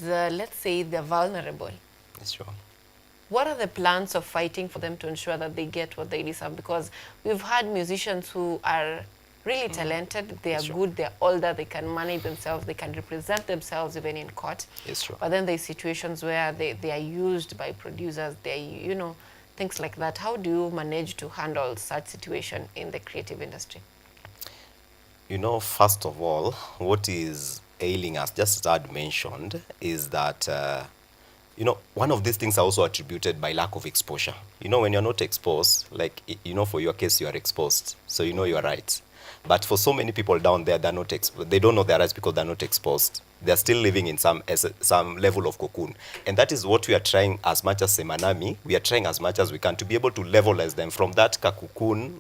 because let's say they're vulnerable. Sure. What are the plans of fighting for them to ensure that they get what they deserve? Because we've had musicians who are really talented, they are Sure. good, they're older, they can manage themselves, they can represent themselves even in court. Yes, sure. But then there's situations where they are used by producers, things like that. How do you manage to handle such situation in the creative industry? First of all, what is ailing us, just as I'd mentioned, is that, one of these things are also attributed by lack of exposure. When you're not exposed, like, for your case, you are exposed, so you know your rights. But for so many people down there, they're not they don't know their rights because they're not exposed. They're still living in some level of cocoon. And that is what we are trying as much as Semanami, we are trying as much as we can to be able to levelize them from that cocoon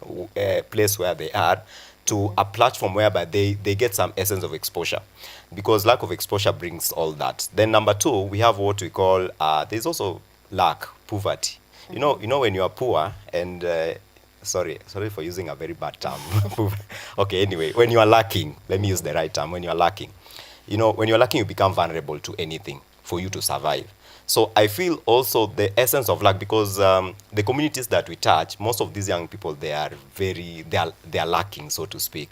place where they are to a platform whereby they get some essence of exposure, because lack of exposure brings all that. Then number two, we have what we call there's also lack, poverty. When you are poor and sorry for using a very bad term. Okay, anyway, when you are lacking, let me use the right term. When you are lacking, when you're lacking, you become vulnerable to anything for you to survive. So I feel also the essence of lack, because the communities that we touch, most of these young people, they are lacking, so to speak.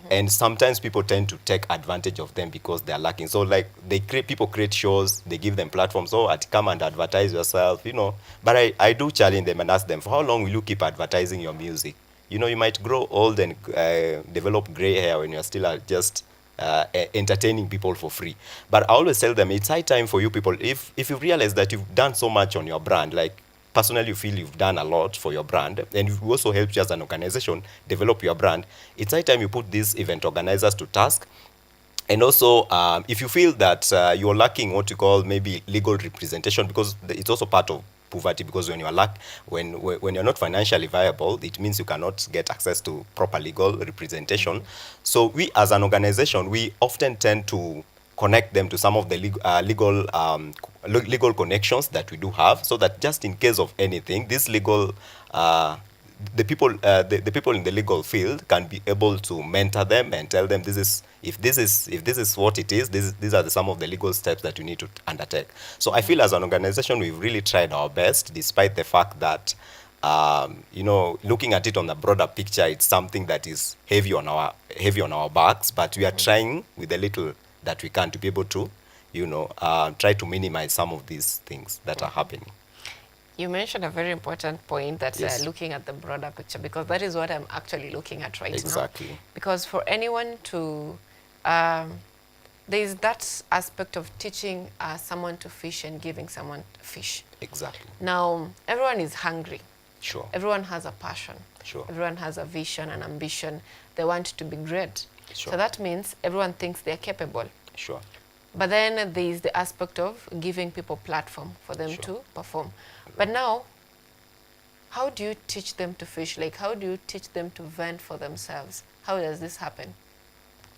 And sometimes people tend to take advantage of them because they are lacking. So like people create shows, they give them platforms, come and advertise yourself, But I do challenge them and ask them, for how long will you keep advertising your music? You might grow old and develop gray hair when you're still just entertaining people for free. But I always tell them, it's high time for you people, if you realize that you've done so much on your brand, like personally you feel you've done a lot for your brand, and you've also helped you as an organization develop your brand, it's high time you put these event organizers to task. And also, if you feel that you're lacking what you call maybe legal representation, because it's also part of poverty, because when when you're not financially viable, it means you cannot get access to proper legal representation. So we as an organization, we often tend to connect them to some of the legal connections that we do have, so that just in case of anything, this legal the people in the legal field can be able to mentor them and tell them, if this is what it is, these are some of the legal steps that you need to undertake. So I feel as an organization, we've really tried our best, despite the fact that looking at it on the broader picture, it's something that is heavy on our backs, but we are trying with the little that we can to be able to try to minimize some of these things that are happening. You mentioned a very important point, that Yes. looking at the broader picture, because that is what I'm actually looking at right now. Exactly. Because for anyone to, there is that aspect of teaching someone to fish and giving someone fish. Exactly. Now, everyone is hungry. Sure. Everyone has a passion. Sure. Everyone has a vision and ambition. They want to be great. Sure. So that means everyone thinks they're capable. Sure. But then there is the aspect of giving people platform for them Sure. to perform. But now, how do you teach them to fish? Like, how do you teach them to vent for themselves? How does this happen?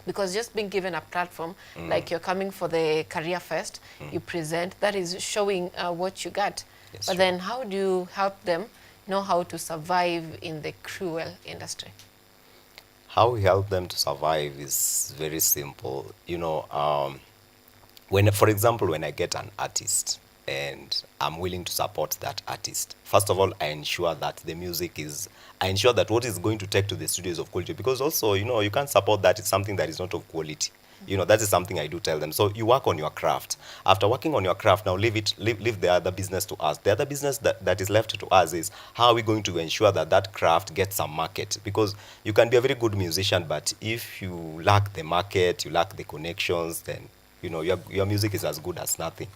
Because just being given a platform, like you're coming for the career fest, you present, that is showing what you got. Yes, But sure. then how do you help them know how to survive in the cruel industry? How we help them to survive is very simple. For example, when I get an artist and I'm willing to support that artist, first of all, I ensure that what is going to take to the studio is of quality, because also, you can't support that it's something that is not of quality. That is something I do tell them. So you work on your craft. After working on your craft, now leave the other business to us. The other business that is left to us is, how are we going to ensure that craft gets some market? Because you can be a very good musician, but if you lack the market, you lack the connections, then your music is as good as nothing.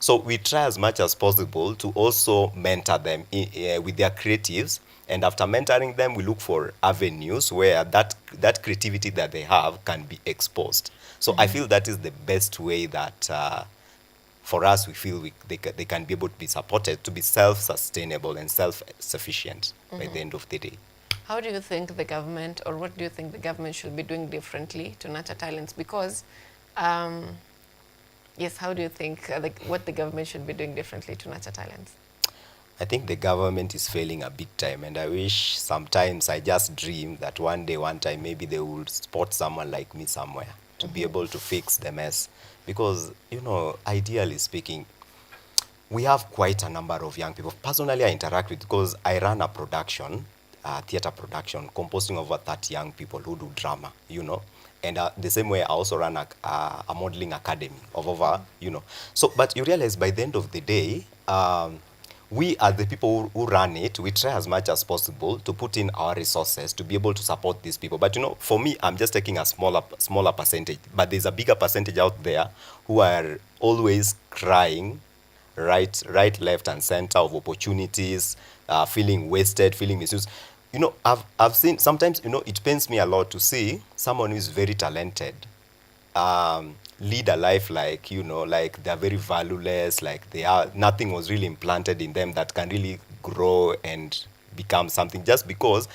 So we try as much as possible to also mentor them with their creatives. And after mentoring them, we look for avenues where that creativity that they have can be exposed. So I feel that is the best way that for us, we feel they can be able to be supported to be self-sustainable and self-sufficient by the end of the day. How do you think the government, or what do you think the government should be doing differently to nurture talents? Because, yes, how do you think what the government should be doing differently to nurture talents? I think the government is failing a big time, and I wish sometimes I just dream that one time maybe they will spot someone like me somewhere to be able to fix the mess. Because, ideally speaking, we have quite a number of young people. Personally, I interact with, because I run a production, theater production, composing of over 30 young people who do drama, And the same way, I also run a modeling academy of over, So, but you realize by the end of the day, we as the people who run it, we try as much as possible to put in our resources to be able to support these people. But for me, I'm just taking a smaller percentage. But there's a bigger percentage out there who are always crying right, left, and center of opportunities, feeling wasted, feeling misused. I've seen sometimes, it pains me a lot to see someone who is very talented lead a life like, like they're very valueless, like nothing was really implanted in them that can really grow and become something, just because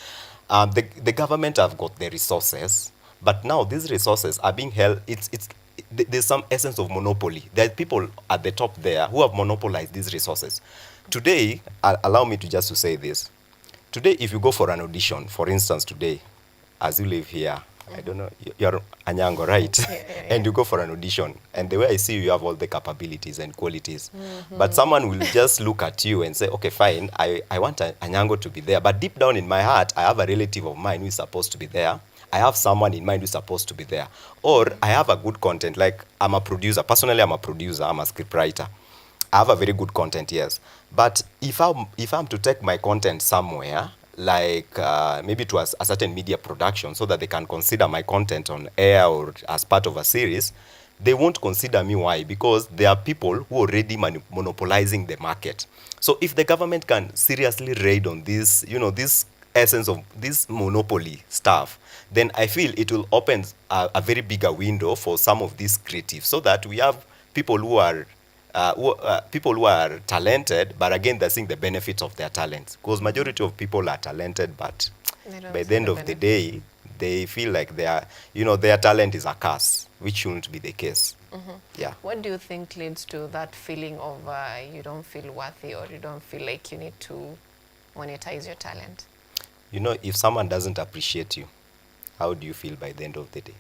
the government have got the resources, but now these resources are being held. There's some essence of monopoly. There are people at the top there who have monopolized these resources. Today, allow me to just to say this. Today, if you go for an audition, for instance, today, as you live here, I don't know, you're ANYANGO, right? Yeah. And you go for an audition, and the way I see you have all the capabilities and qualities. But someone will just look at you and say, okay, fine, I want ANYANGO to be there. But deep down in my heart, I have a relative of mine who is supposed to be there. I have someone in mind who's supposed to be there. Or I have a good content, like I'm a producer. Personally, I'm a producer, I'm a scriptwriter. I have a very good content, yes. But if I'm to take my content somewhere, like maybe to a certain media production, so that they can consider my content on air or as part of a series, they won't consider me. Why? Because there are people who are already monopolizing the market. So if the government can seriously raid on this, this essence of this monopoly stuff, then I feel it will open a very bigger window for some of these creatives, so that we have people who are talented, but again, they're seeing the benefits of their talents. Because majority of people are talented, but by the end of the day, they feel like their talent is a curse, which shouldn't be the case. Yeah. What do you think leads to that feeling of you don't feel worthy, or you don't feel like you need to monetize your talent? If someone doesn't appreciate you, how do you feel by the end of the day?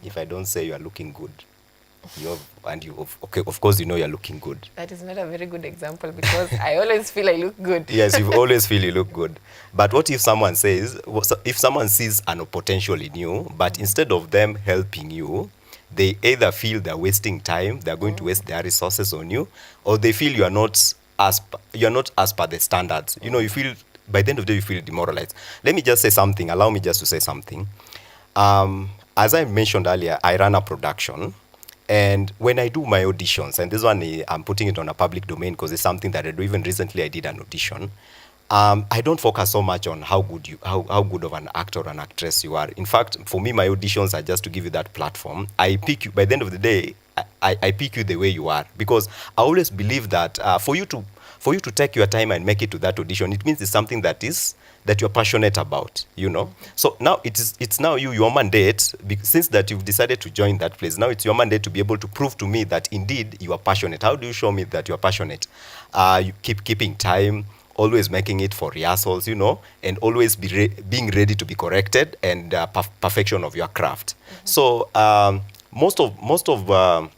If I don't say you are looking good, of course you're looking good. That is not a very good example, because I always feel I look good. Yes, you always feel you look good. But what if someone sees an potential in you, but instead of them helping you, they either feel they're wasting time, they're going to waste their resources on you, or they feel you're not as per the standards. You feel, by the end of the day, you feel demoralized. Let me just say something. Allow me just to say something. As I mentioned earlier, I run a production. And when I do my auditions, and this one I'm putting it on a public domain because it's something that I do. Even recently I did an audition. I don't focus so much on how good of an actor or an actress you are. In fact, for me, my auditions are just to give you that platform. I pick you, by the end of the day, I pick you the way you are, because I always believe that for you to take your time and make it to that audition, it means it's something that you're passionate about, So now it's now your mandate, since that you've decided to join that place. Now it's your mandate to be able to prove to me that indeed you are passionate. How do you show me that you are passionate? You keeping time, always making it for rehearsals, and always being ready to be corrected, and perfection of your craft. So most of the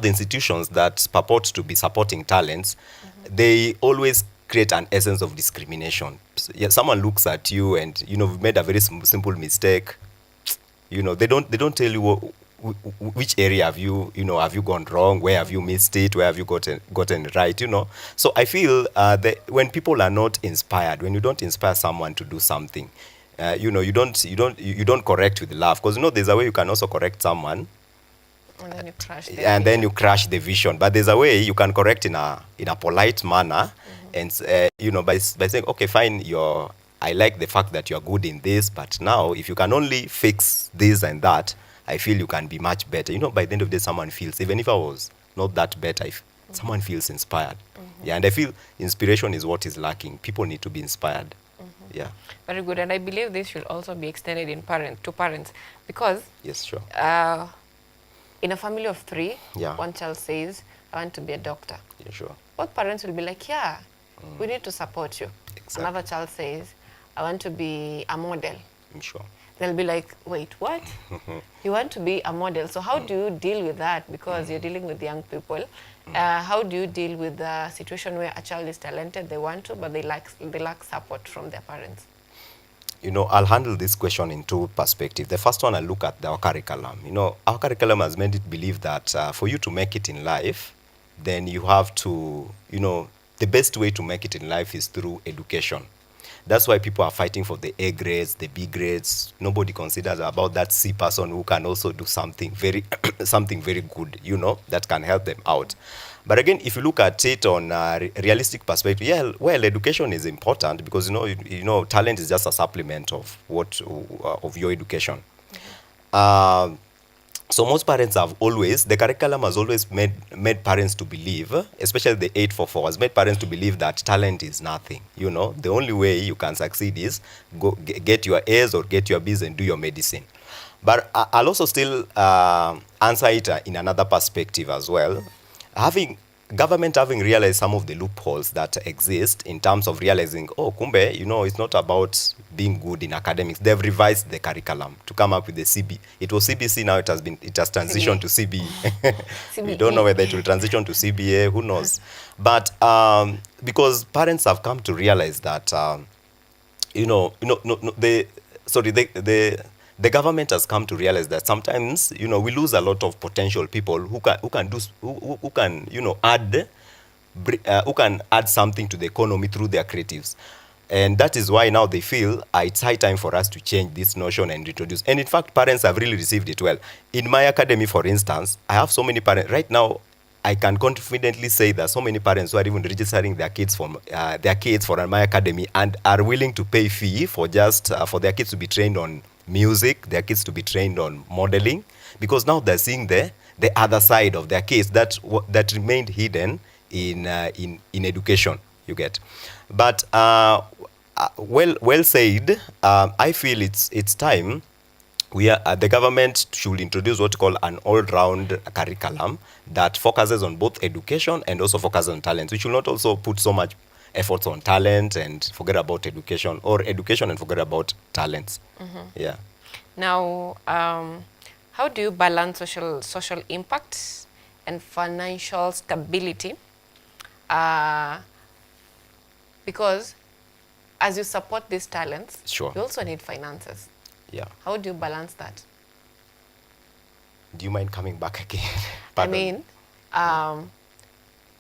institutions that purport to be supporting talents, they always create an essence of discrimination. Someone looks at you and you've made a very simple mistake. They don't tell you which area have you gone wrong, where have you missed it, where have you gotten right. So I feel that when people are not inspired, when you don't inspire someone to do something, you don't correct with love, because there's a way you can also correct someone. And then you crash the vision. But there's a way you can correct in a polite manner, and by saying, okay, fine, I like the fact that you're good in this, but now if you can only fix this and that, I feel you can be much better. By the end of the day, someone feels, even if I was not that better, if someone feels inspired. Yeah, and I feel inspiration is what is lacking. People need to be inspired. Yeah. Very good. And I believe this should also be extended to parents, because yes, sure. In a family of 3, yeah, one child says, I want to be a doctor. Yeah, sure. Both parents will be like, yeah, we need to support you. Exactly. Another child says, I want to be a model. Sure. they'll be like, wait, what? You want to be a model. So how do you deal with that? Because you're dealing with young people. How do you deal with the situation where a child is talented, they want to, but they lack support from their parents? You know, I'll handle this question in two perspectives. The first one, I look at our curriculum. You know, our curriculum has made it believe that for you to make it in life, then you have to, you know, the best way to make it in life is through education. That's why people are fighting for the A grades, the B grades. Nobody considers about that C person who can also do something very, something very good, you know, that can help them out. But again, if you look at it on a realistic perspective, yeah, well, education is important because you know, talent is just a supplement of what of your education. Um, so most parents have always, the curriculum has always made parents to believe, especially the 844 has made parents to believe that talent is nothing. You know, the only way you can succeed is get your A's or get your B's and do your medicine. But I'll also still answer it in another perspective as well. Having government having realized some of the loopholes that exist in terms of realizing, oh, kumbe, you know, it's not about being good in academics. They've revised the curriculum to come up with the CB. It was CBC, now it has transitioned to CBE. We don't know whether it will transition to CBA, who knows. But because parents have come to realize that, the government has come to realize that sometimes, you know, we lose a lot of potential people who can add something to the economy through their creatives. And that is why now they feel it's high time for us to change this notion and introduce. And in fact, parents have really received it well. In my academy, for instance, I have so many parents right now. I can confidently say that so many parents who are even registering their kids for my academy and are willing to pay fee for just for their kids to be trained on music, their kids to be trained on modeling, because now they're seeing the other side of their kids that remained hidden in education. You get, but well said. I feel it's time. The government should introduce what you call an all-round curriculum that focuses on both education and also focuses on talent. We should not also put so much efforts on talent and forget about education, or education and forget about talents. Yeah. Now, how do you balance social impact and financial stability? Because as you support these talents, Sure. you also need finances. Yeah. How do you balance that? Do you mind coming back again? I mean,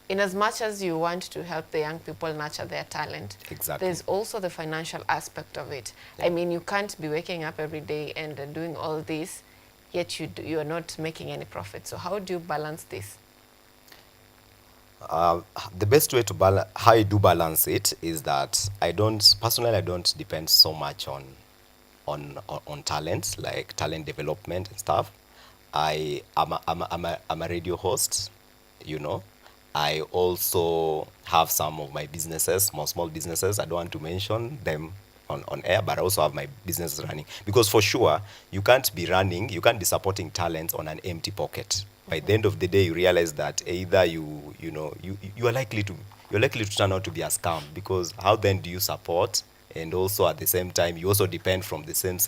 in as much as you want to help the young people nurture their talent, Exactly. there's also the financial aspect of it. I mean, you can't be waking up every day and doing all this, yet you are not making any profit. So how do you balance this? The best way to balance, how I do balance it, is that I don't depend so much on talent, like talent development and stuff. I'm a radio host, you know. I also have some of my businesses, small businesses. I don't want to mention them on air, but I also have my business running. Because for sure, you can't be you can't be supporting talents on an empty pocket. By the end of the day, you realize that either you are likely to turn out to be a scam, because how then do you support, and also at the same time you also depend from the same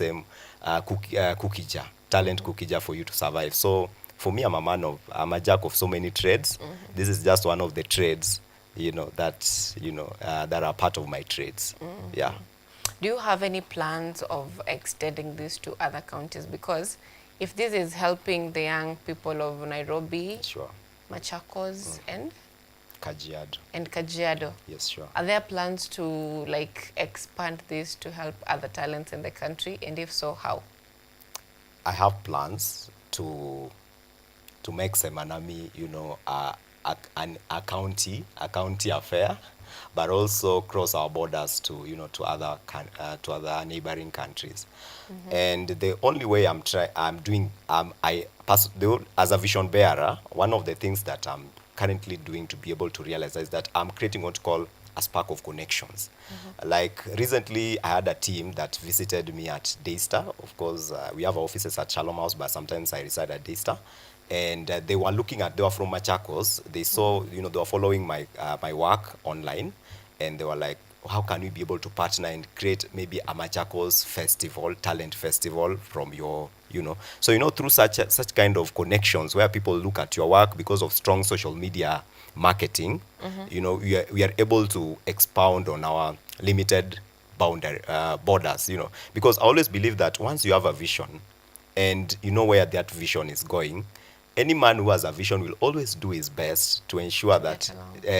cookie jar, talent cookie jar, for you to survive. So for me, I'm a jack of so many trades. This is just one of the trades, that are part of my trades. Yeah. Do you have any plans of extending this to other counties? Because if this is helping the young people of Nairobi, Sure. Machakos, and Kajiado. Kajiado, Yes, sure. are there plans to like expand this to help other talents in the country? And if so, how? I have plans to make Semanami, a county affair, but also cross our borders to other neighboring countries. And the only way as a vision bearer, one of the things that I'm currently doing to be able to realize is that I'm creating what you call a spark of connections. Like recently, I had a team that visited me at Daystar. Of course, we have offices at Shalom House, but sometimes I reside at Daystar. And they were from Machakos. They saw, they were following my work online, and they were like, how can we be able to partner and create maybe a Machakos festival, talent festival from your, so through such kind of connections where people look at your work because of strong social media marketing, we are able to expound on our limited borders, because I always believe that once you have a vision and you know where that vision is going, any man who has a vision will always do his best to ensure that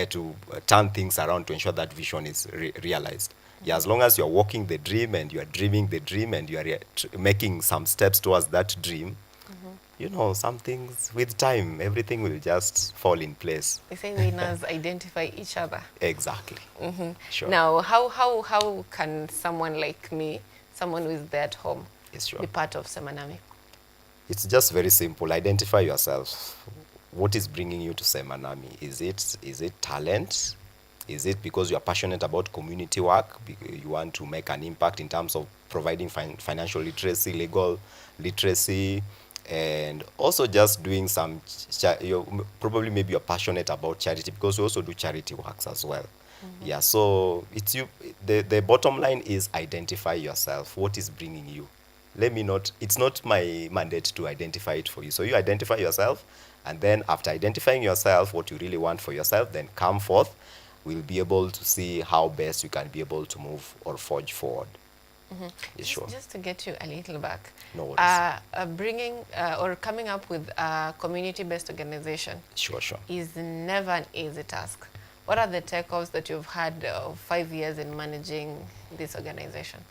to turn things around to ensure that vision is realized. Yeah, as long as you're walking the dream and you are dreaming the dream and you are making some steps towards that dream, some things with time, everything will just fall in place. They say winners identify each other. Exactly. Sure. Now, how can someone like me, someone who is there at home, Yes, sure. be part of Semanami? It's just very simple. Identify yourself. What is bringing you to Semanami? Is it talent? Is it because you are passionate about community work? You want to make an impact in terms of providing financial literacy, legal literacy, and also just doing some, probably maybe you're passionate about charity because we also do charity works as well. Yeah, so it's you. The bottom line is identify yourself. What is bringing you? It's not my mandate to identify it for you. So you identify yourself, and then after identifying yourself, what you really want for yourself, then come forth. We'll be able to see how best you can be able to move or forge forward. Yes, sure. Just to get you a little back, No worries. bringing or coming up with a community-based organization Sure. is never an easy task. What are the takeaways that you've had of 5 years in managing this organization?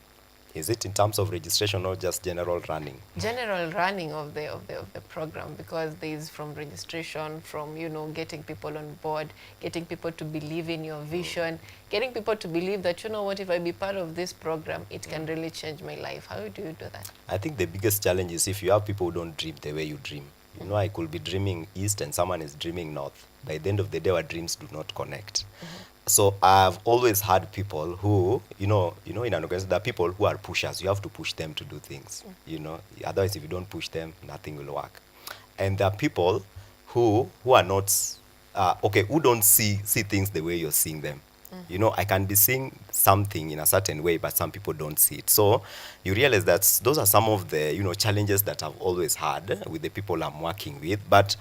Is it in terms of registration or just general running? General running of the program, because there is from registration, from getting people on board, getting people to believe in your vision, getting people to believe that what, if I be part of this program, it can really change my life. How do you do that? I think the biggest challenge is if you have people who don't dream the way you dream. I could be dreaming east and someone is dreaming north. By the end of the day, our dreams do not connect. So I've always had people who, in an organization, there are people who are pushers. You have to push them to do things, Otherwise, if you don't push them, nothing will work. And there are people who are not, who don't see things the way you're seeing them. I can be seeing something in a certain way, but some people don't see it. So you realize that those are some of the, challenges that I've always had with the people I'm working with. But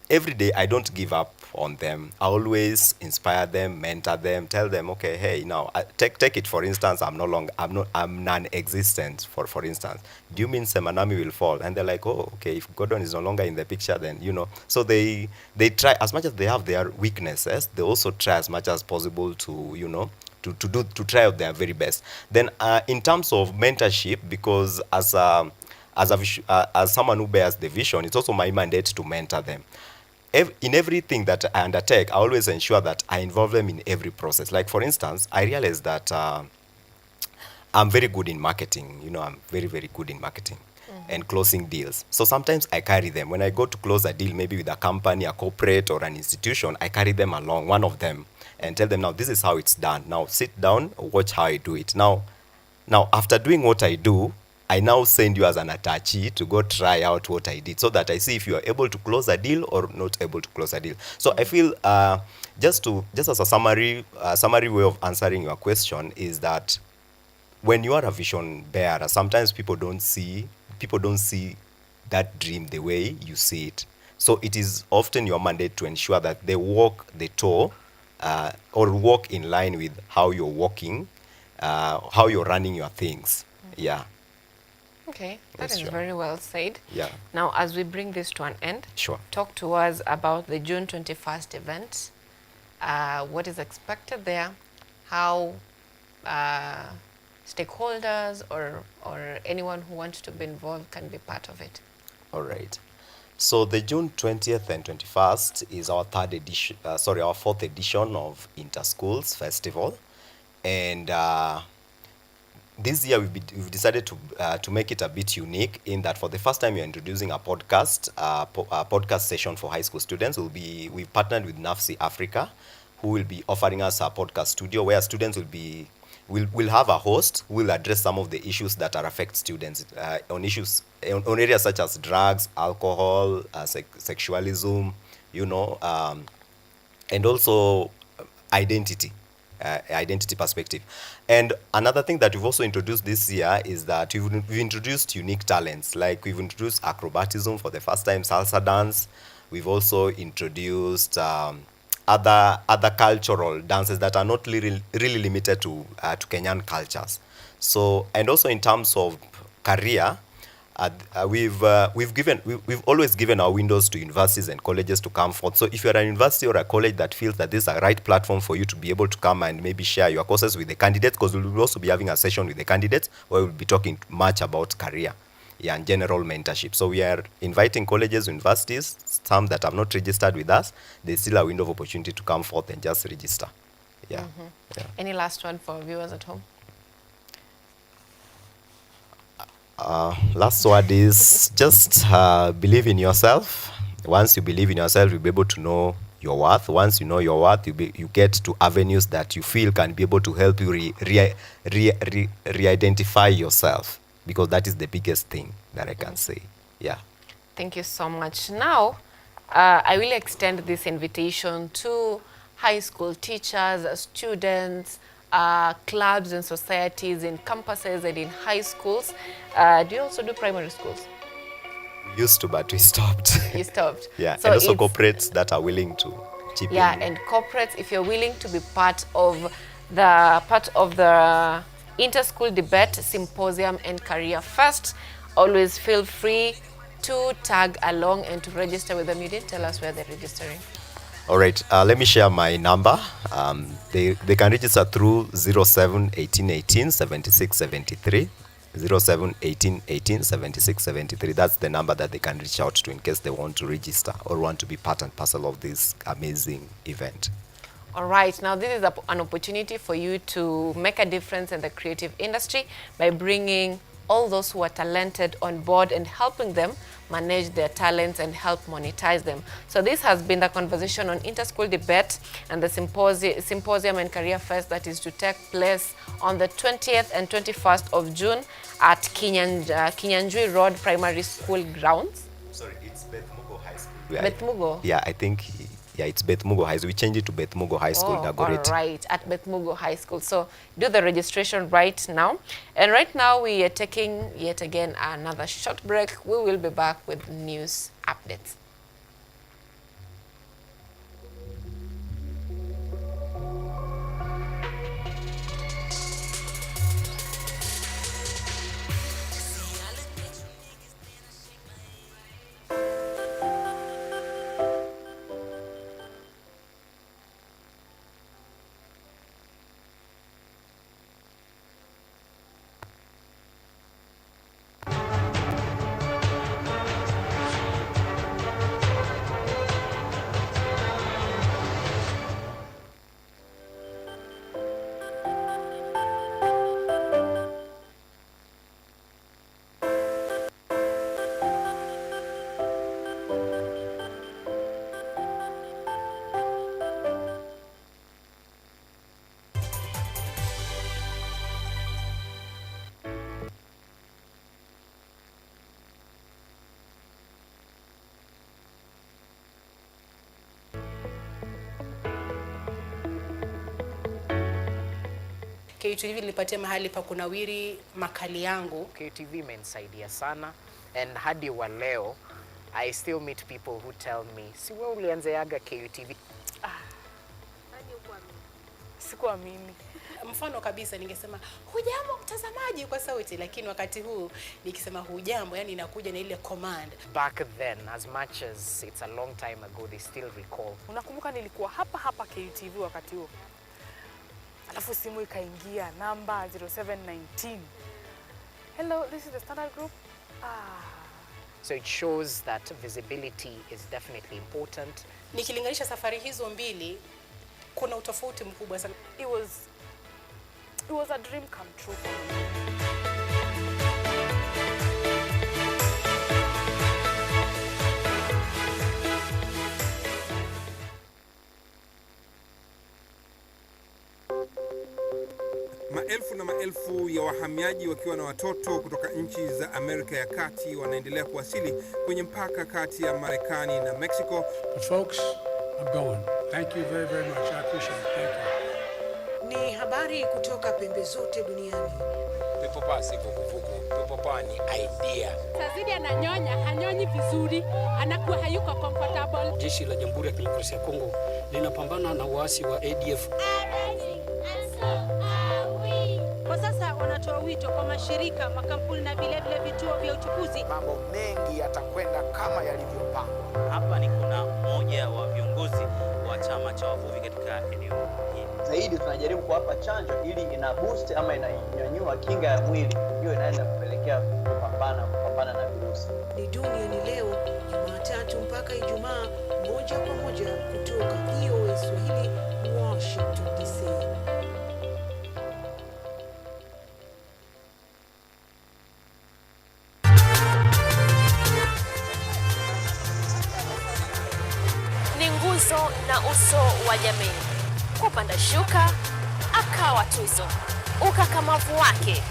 every day I don't give up on them. I always inspire them, mentor them, tell them, okay, hey, now take it for instance. I'm non-existent. For instance, do you mean Semanami will fall? And they're like, oh, okay. If Gordon is no longer in the picture, then So they try as much as they have their weaknesses. They also try as much as possible to to try out their very best. Then in terms of mentorship, because as someone who bears the vision, it's also my mandate to mentor them. In everything that I undertake, I always ensure that I involve them in every process. Like, for instance, I realized that I'm very good in marketing. I'm very, very good in marketing and closing deals. So sometimes I carry them. When I go to close a deal, maybe with a company, a corporate, or an institution, I carry them along, one of them, and tell them, now, this is how it's done. Now, sit down, watch how I do it. Now, after doing what I do, I now send you as an attachee to go try out what I did so that I see if you are able to close a deal or not able to close a deal. So I feel just as a summary way of answering your question is that when you are a vision bearer, sometimes people don't see that dream the way you see it. So it is often your mandate to ensure that they walk the talk or walk in line with how you're walking, how you're running your things. Yeah. Okay, that Yes, is sure. very well said. Yeah. Now, as we bring this to an end, Sure. talk to us about the June 21st event. What is expected there? How stakeholders or anyone who wants to be involved can be part of it. All right. So the June 20th and 21st is our our fourth edition of Interschools Festival. And this year we've decided to make it a bit unique in that for the first time we're introducing a podcast session for high school students. We've partnered with NAFSI Africa, who will be offering us a podcast studio where students will have a host who will address some of the issues that affect students on areas such as drugs, alcohol, sexualism, and also identity. identity perspective. And another thing that we've also introduced this year is that we've introduced unique talents. Like we've introduced acrobatism for the first time, salsa dance. We've also introduced other cultural dances that are not really limited to Kenyan cultures. So, and also in terms of career, we've always given our windows to universities and colleges to come forth. So if you're an university or a college that feels that this is a right platform for you to be able to come and maybe share your courses with the candidates, because we'll also be having a session with the candidates where we'll be talking much about career, yeah, and general mentorship. So we are inviting colleges, universities, some that have not registered with us. There's still a window of opportunity to come forth and just register. Yeah. Yeah. Any last one for viewers at home? Last word is just believe in yourself. Once you believe in yourself, you'll be able to know your worth. Once you know your worth, you get to avenues that you feel can be able to help you re-identify yourself, because that is the biggest thing that I can say. Yeah. Thank you so much. Now, I will extend this invitation to high school teachers, students, clubs and societies in campuses and in high schools. Do you also do primary schools? We used to, but we stopped. You stopped. Yeah, So and also corporates that are willing to chip in. Yeah, and corporates, if you're willing to be part of the inter-school debate, symposium and career first, always feel free to tag along and to register with them. You didn't tell us where they're registering. All right, let me share my number. They can register through 07 18 18 76 73. 07 18 18 76 73. That's the number that they can reach out to in case they want to register or want to be part and parcel of this amazing event. All right, now this is an opportunity for you to make a difference in the creative industry by bringing all those who are talented on board and helping them manage their talents and help monetize them. So this has been the conversation on inter-school debate and the symposium and career fest that is to take place on the 20th and 21st of June at Kinyanjui Road Primary School grounds. Sorry, it's Bethmugo High School. Bethmugo? Yeah, I think, yeah, it's Bethmugo High School. We changed it to Bethmugo High School, Dagoretti. All right, at Bethmugo High School. So do the registration right now. And right now we are taking yet again another short break. We will be back with news updates. KUTV nilipatia mahali pa kunawiri makali yangu. KUTV imenisaidia sana, and hadi wa leo I still meet people who tell me, si wewe ulianzeaga KUTV? Nani ukuamini? Sikuamini. Mfano kabisa ningesema hujambo mtazamaji kwa sauti, lakini wakati huu nikisema hujambo yani inakuja na ile command. Back then, as much as it's a long time ago, they still recall. Unakumbuka nilikuwa hapa KUTV wakati huo. Alafu simu ikaingia namba 0719. Hello, this is the Standard Group. So it shows that visibility is definitely important. Nikilinganisha safari hizo mbili kuna utofauti mkubwa sana. It was a dream come true for me. Maelfu na maelfu ya wahamiaji wakiwa na watoto kutoka nchi za Amerika ya Kati wanaendelea kuwasili kwenye mpaka kati ya Marekani na Mexico. The folks are going. Thank you very, very much. I appreciate it. Thank you. Ni habari kutoka pembe zote duniani. Pepo paa si vuguvugu, pepo paa ni idea. Sazidi ananyonya, hanyonyi vizuri, anakuwa hayuko comfortable. Jeshi la Jamhuri ya Kidemokrasia ya Kongo linapambana na waasi wa ADF. Kwa sasa wanatoa wito kwa mashirika, makampuni na vile vituo vya uchukuzi. Mambo mengi yatakwenda kama yalivyopangwa. Hapa ni kuna mmoja wa viongozi wa chama cha wavuvi katika eneo hili. Zaidi tunajaribu kuwapa chanjo ili ina boost ama inanyanyua kinga ya mwili, hiyo inaweza kupelekea kupambana na virusi. Ni duniani leo, Jumatatu mpaka Ijumaa, moja kwa moja kutoka VOA Swahili, Washington DC. Ni nguzo na uso wa jamii. Kupanda shuka akawa tuzo, ukakamavu wake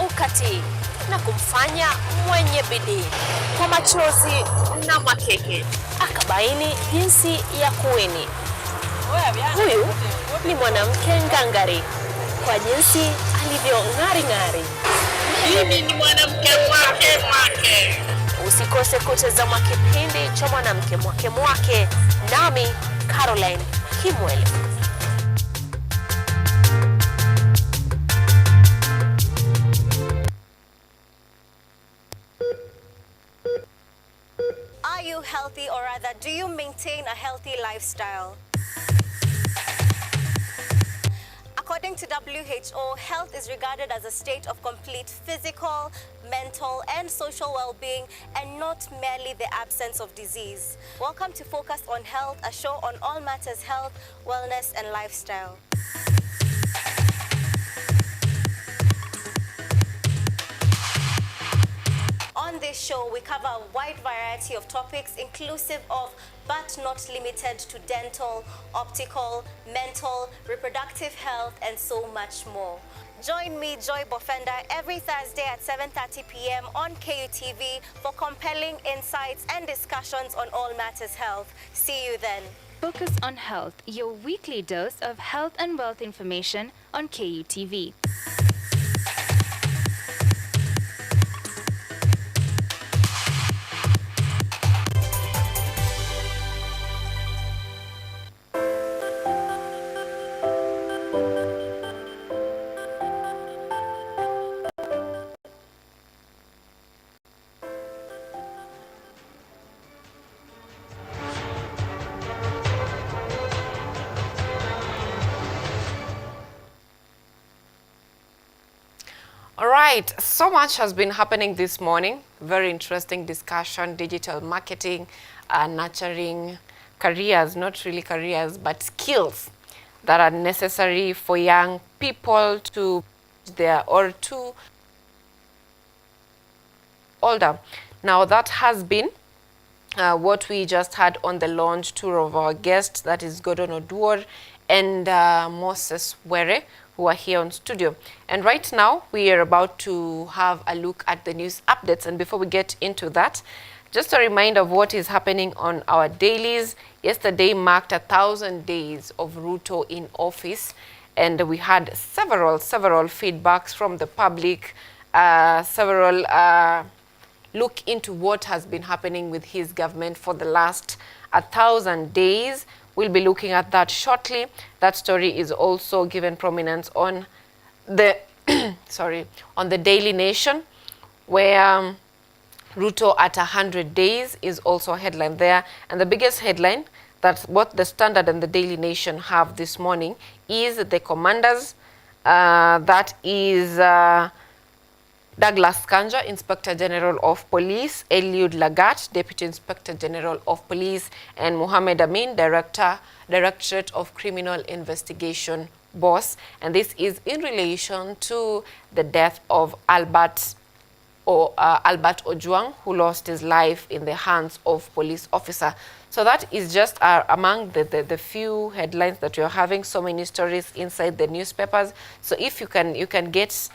ukatii na kumfanya mwenye bidii. Kwa machozi na makeke akabaini jinsi ya kuwini. Huyu ni mwanamke ngangari kwa jinsi alivyo ng'ari. Mimi ni mwanamke mwake. Usikose kutazama kipindi cha mwanamke mwake nami Caroline Kimwele. Are you healthy, or rather, do you maintain a healthy lifestyle? According to WHO, health is regarded as a state of complete physical, mental, and social well-being, and not merely the absence of disease. Welcome to Focus on Health, a show on all matters health, wellness, and lifestyle. On this show, we cover a wide variety of topics inclusive of, but not limited to, dental, optical, mental, reproductive health, and so much more. Join me, Joy Bofenda, every Thursday at 7:30 p.m. on KUTV for compelling insights and discussions on all matters health. See you then. Focus on Health, your weekly dose of health and wealth information on KUTV. All right, so much has been happening this morning. Very interesting discussion, digital marketing, nurturing careers, not really careers, but skills that are necessary for young people to to older. Now that has been what we just had on the launch tour of our guests, that is Gordon Oduor and Moses Were, who are here on studio. And right now, we are about to have a look at the news updates. And before we get into that, just a reminder of what is happening on our dailies. Yesterday marked 1,000 days of Ruto in office. And we had several feedbacks from the public, look into what has been happening with his government for the last 1,000 days. We'll be looking at that shortly. That story is also given prominence on the on the Daily Nation, where Ruto at 100 days is also a headline there. And the biggest headline that what the Standard and the Daily Nation have this morning is the commanders. That is Douglas Kanja, Inspector General of Police, Eliud Lagat, Deputy Inspector General of Police, and Mohammed Amin, Directorate of Criminal Investigation boss. And this is in relation to the death of Albert Ojwang, who lost his life in the hands of police officer. So that is just among the few headlines that you're having. So many stories inside the newspapers. So if you can get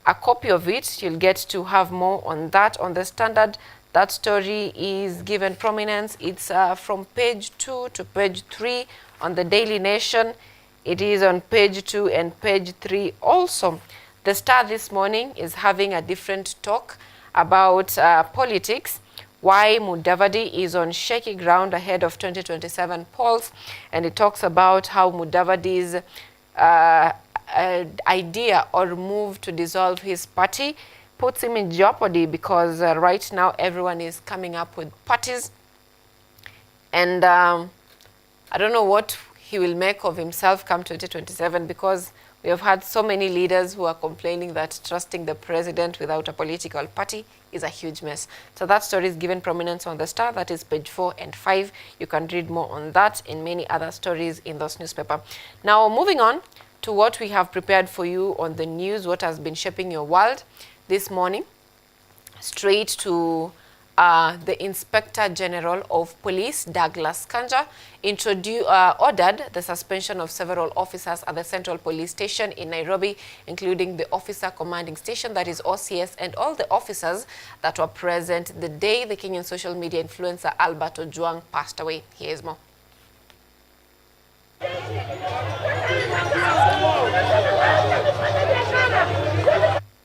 a copy of it, you'll get to have more on that on the Standard. That story is given prominence. It's from page 2 to page 3 on the Daily Nation. It is on page 2 and page 3 also. The Star this morning is having a different talk about politics, why Mudavadi is on shaky ground ahead of 2027 polls, and it talks about how Mudavadi's idea or move to dissolve his party puts him in jeopardy because right now everyone is coming up with parties, and I don't know what he will make of himself come 2027, because we have had so many leaders who are complaining that trusting the president without a political party is a huge mess. So that story is given prominence on the Star. That is page 4 and 5. You can read more on that and many other stories in those newspapers. Now, moving on to what we have prepared for you on the news, what has been shaping your world this morning, straight to the Inspector General of Police, Douglas Kanja, ordered the suspension of several officers at the Central Police Station in Nairobi, including the Officer Commanding Station, that is OCS, and all the officers that were present the day the Kenyan social media influencer Albert Ojwang passed away. Here is more.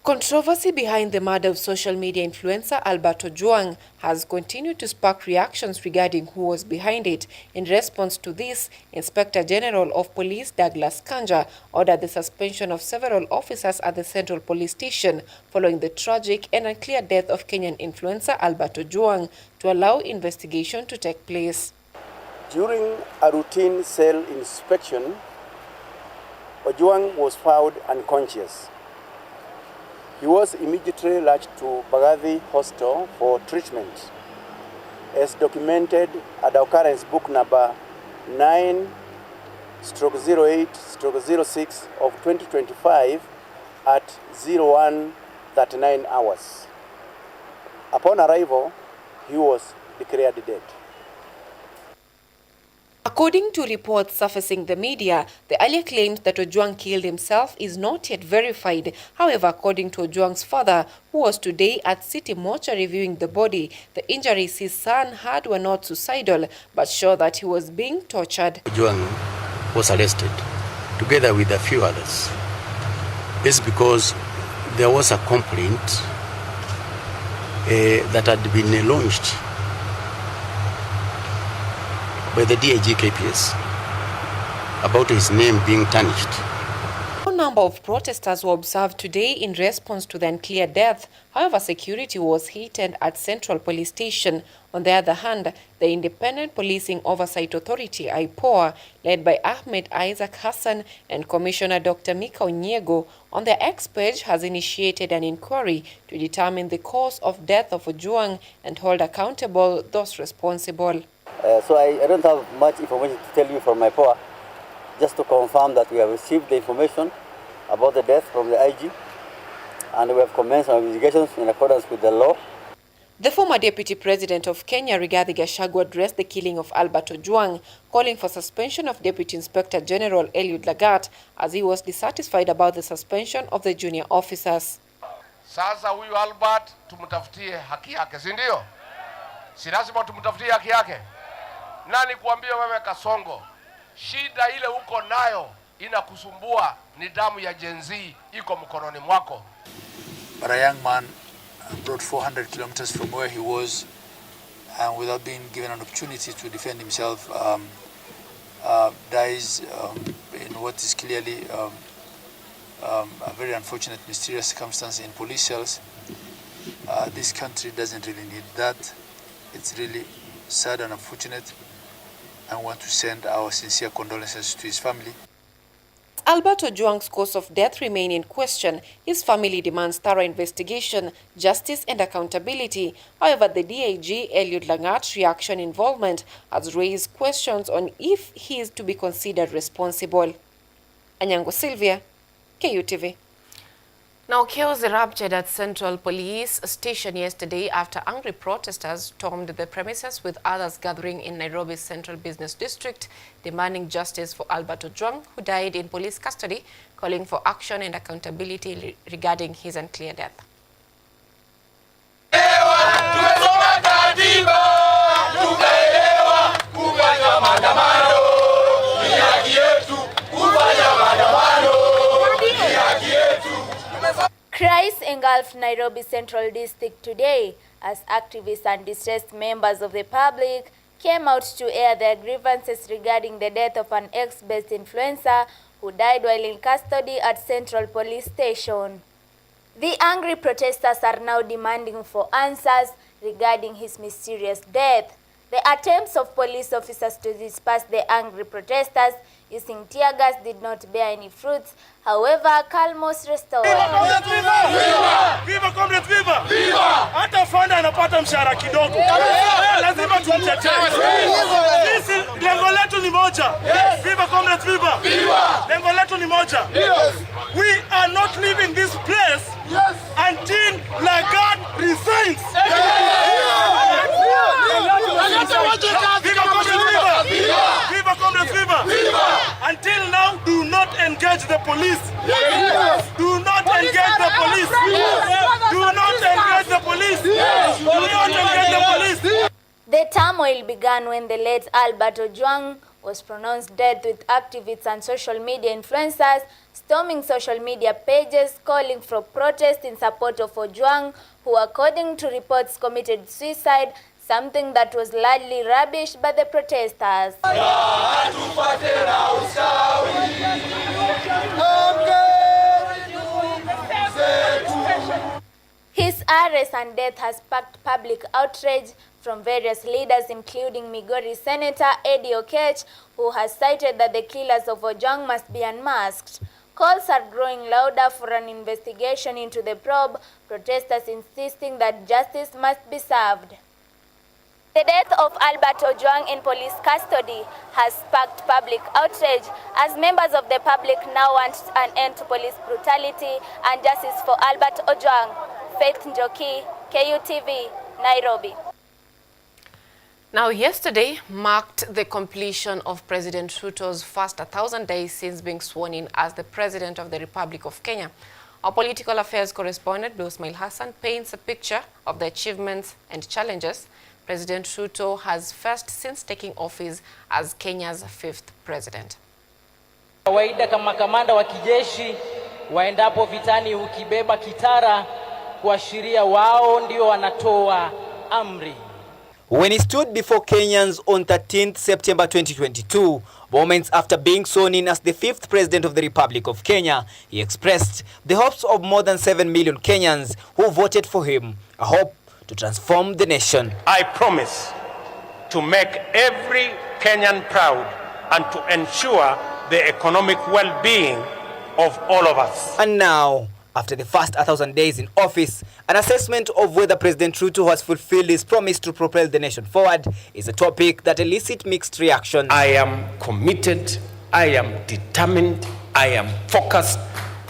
Controversy behind the murder of social media influencer Albert Ojwang has continued to spark reactions regarding who was behind it. In response to this, Inspector General of Police Douglas Kanja ordered the suspension of several officers at the Central Police Station following the tragic and unclear death of Kenyan influencer Albert Ojwang to allow investigation to take place. During a routine cell inspection, Ojwang was found unconscious. He was immediately rushed to Bagathi Hospital for treatment, as documented at the occurrence book number 9/08/06 of 2025 at 01:39 hours. Upon arrival, he was declared dead. According to reports surfacing the media, the earlier claims that Ojwang killed himself is not yet verified. However, according to Ojwang's father, who was today at City Mortuary reviewing the body, the injuries his son had were not suicidal, but show that he was being tortured. Ojwang was arrested, together with a few others. This is because there was a complaint that had been launched by the DIG KPS about his name being tarnished. A number of protesters were observed today in response to the unclear death. However, security was heightened at Central Police Station. On the other hand, the Independent Policing Oversight Authority, IPOA, led by Ahmed Isaac Hassan and Commissioner Dr. Mika ANYANGO, on their X page has initiated an inquiry to determine the cause of death of Ojwang and hold accountable those responsible. So I don't have much information to tell you from my POA, just to confirm that we have received the information about the death from the IG, and we have commenced our investigations in accordance with the law. The former Deputy President of Kenya, Rigathi Gachagua, addressed the killing of Albert Ojwang, calling for suspension of Deputy Inspector General Eliud Lagat, as he was dissatisfied about the suspension of the junior officers. Sasa huyu Albert tumtafutie haki yake, si ndio? Si lazima tumtafutie haki yake? Nani kuambia wewe Kasongo, shida ile uko nayo inakusumbua, ni damu ya Gen Z iko mkononi mwako. But a young man brought 400 kilometers from where he was, without being given an opportunity to defend himself, dies in what is clearly a very unfortunate, mysterious circumstance in police cells. This country doesn't really need that. It's really sad and unfortunate. I want to send our sincere condolences to his family. Albert Ojwang's cause of death remain in question. His family demands thorough investigation, justice and accountability. However, the DIG, Eliud Lagat's reaction involvement has raised questions on if he is to be considered responsible. ANYANGO, SYLVIA, KUTV. Now, chaos erupted at Central Police Station yesterday after angry protesters stormed the premises, with others gathering in Nairobi's Central Business District, demanding justice for Albert Ojwang, who died in police custody, calling for action and accountability regarding his unclear death. engulfed Nairobi Central District today as activists and distressed members of the public came out to air their grievances regarding the death of an ex-based influencer who died while in custody at Central Police Station. The angry protesters are now demanding for answers regarding his mysterious death. The attempts of police officers to disperse the angry protesters using tear gas did not bear any fruits. However, calm was restored. Viva comrades, viva! Viva! Hata fanda anapata mshahara kidogo. Lazima tumtetee. Sisi lengo letu ni moja. Viva comrades, viva! Viva! Lengo letu ni moja. We are not leaving this place until Lagarde resigns. Viva comrades, viva! Viva comrades, viva! Until now, do not engage the police. Do not engage the police. Do not engage the police. Do not engage the police. The turmoil began when the late Albert Ojwang was pronounced dead, with activists and social media influencers storming social media pages calling for protest in support of Ojwang, who according to reports committed suicide, something that was largely rubbished by the protesters. His arrest and death has sparked public outrage from various leaders, including Migori Senator Eddie Okech, who has cited that the killers of Ojwang must be unmasked. Calls are growing louder for an investigation into the probe, protesters insisting that justice must be served. The death of Albert Ojwang in police custody has sparked public outrage as members of the public now want an end to police brutality and justice for Albert Ojwang. Faith Njoki, KUTV, Nairobi. Now, yesterday marked the completion of President Ruto's first 1,000 days since being sworn in as the President of the Republic of Kenya. Our political affairs correspondent, Ismail Hassan, paints a picture of the achievements and challenges President Ruto has faced since taking office as Kenya's 5th president. Kawaida kama kamanda wa kijeshi waendapo vitani ukibeba kitara kuashiria wao ndio wanatoa amri. When he stood before Kenyans on 13th September 2022, moments after being sworn in as the 5th president of the Republic of Kenya, he expressed the hopes of more than 7 million Kenyans who voted for him, a hope to transform the nation. I promise to make every Kenyan proud and to ensure the economic well-being of all of us. And now, after the first 1,000 days in office, an assessment of whether President Ruto has fulfilled his promise to propel the nation forward is a topic that elicits mixed reactions. I am committed, I am determined, I am focused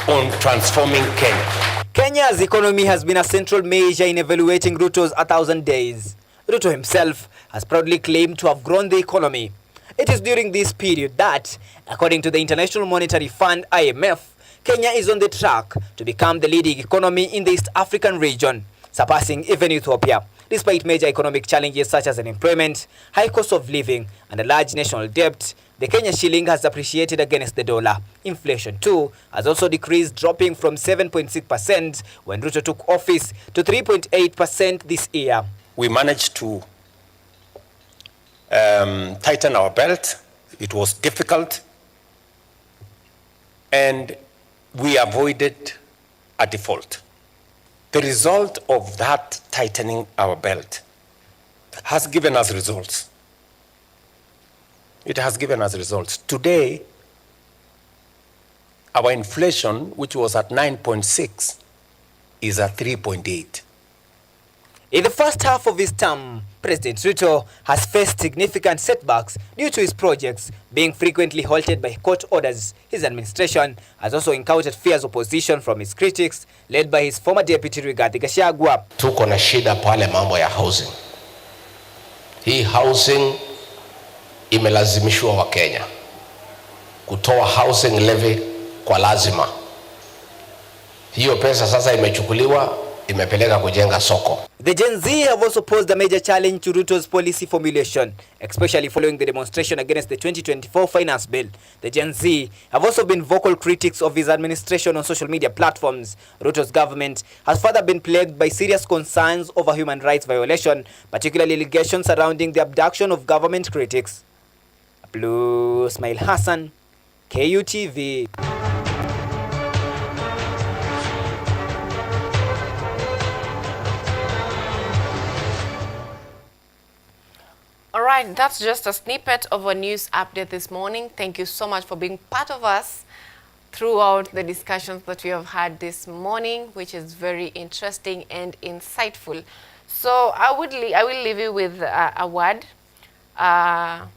on transforming Kenya. Kenya's economy has been a central measure in evaluating Ruto's 1,000 days. Ruto himself has proudly claimed to have grown the economy. It is during this period that, according to the International Monetary Fund (IMF), Kenya is on the track to become the leading economy in the East African region, surpassing even Ethiopia. Despite major economic challenges such as unemployment, high cost of living, and a large national debt, the Kenya shilling has appreciated against the dollar. Inflation, too, has also decreased, dropping from 7.6% when Ruto took office to 3.8% this year. We managed to tighten our belt. It was difficult, and we avoided a default. The result of that tightening our belt has given us results. It has given us results. Today, our inflation, which was at 9.6, is at 3.8. In the first half of his term, President Ruto has faced significant setbacks due to his projects being frequently halted by court orders. His administration has also encountered fierce opposition from his critics, led by his former deputy Rigathi Gachagua. Tuko na shida pale mambo ya housing. Hii housing imelazimishwa wa Kenya kutoa housing levy kwa lazima. Hiyo pesa sasa imechukuliwa imepeleka kujenga soko. The Gen Z have also posed a major challenge to Ruto's policy formulation, especially following the demonstration against the 2024 finance bill. The Gen Z have also been vocal critics of his administration on social media platforms. Ruto's government has further been plagued by serious concerns over human rights violation, particularly allegations surrounding the abduction of government critics. Blue Smile Hassan, KUTV. All right, that's just a snippet of a news update this morning. Thank you so much for being part of us throughout the discussions that we have had this morning, which is very interesting and insightful. So I will leave you with a word that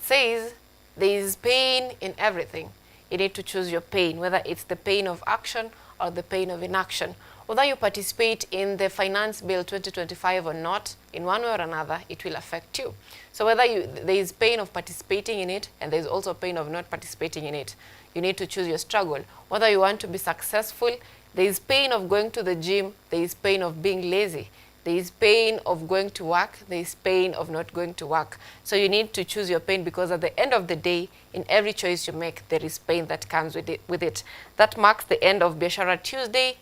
says there is pain in everything. You need to choose your pain, whether it's the pain of action or the pain of inaction. Whether you participate in the Finance Bill 2025 or not, in one way or another, it will affect you. So whether there is pain of participating in it, and there is also pain of not participating in it, you need to choose your struggle. Whether you want to be successful, there is pain of going to the gym, there is pain of being lazy, there is pain of going to work, there is pain of not going to work. So you need to choose your pain, because at the end of the day, in every choice you make, there is pain that comes with it. That marks the end of Biashara Tuesday.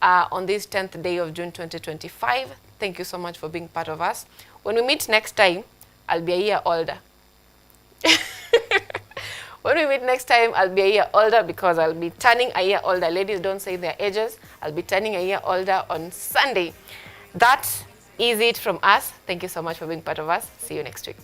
On this 10th day of June 2025. Thank you so much for being part of us. When we meet next time, I'll be a year older. When we meet next time, I'll be a year older because I'll be turning a year older. Ladies don't say their ages. I'll be turning a year older on Sunday. That is it from us. Thank you so much for being part of us. See you next week.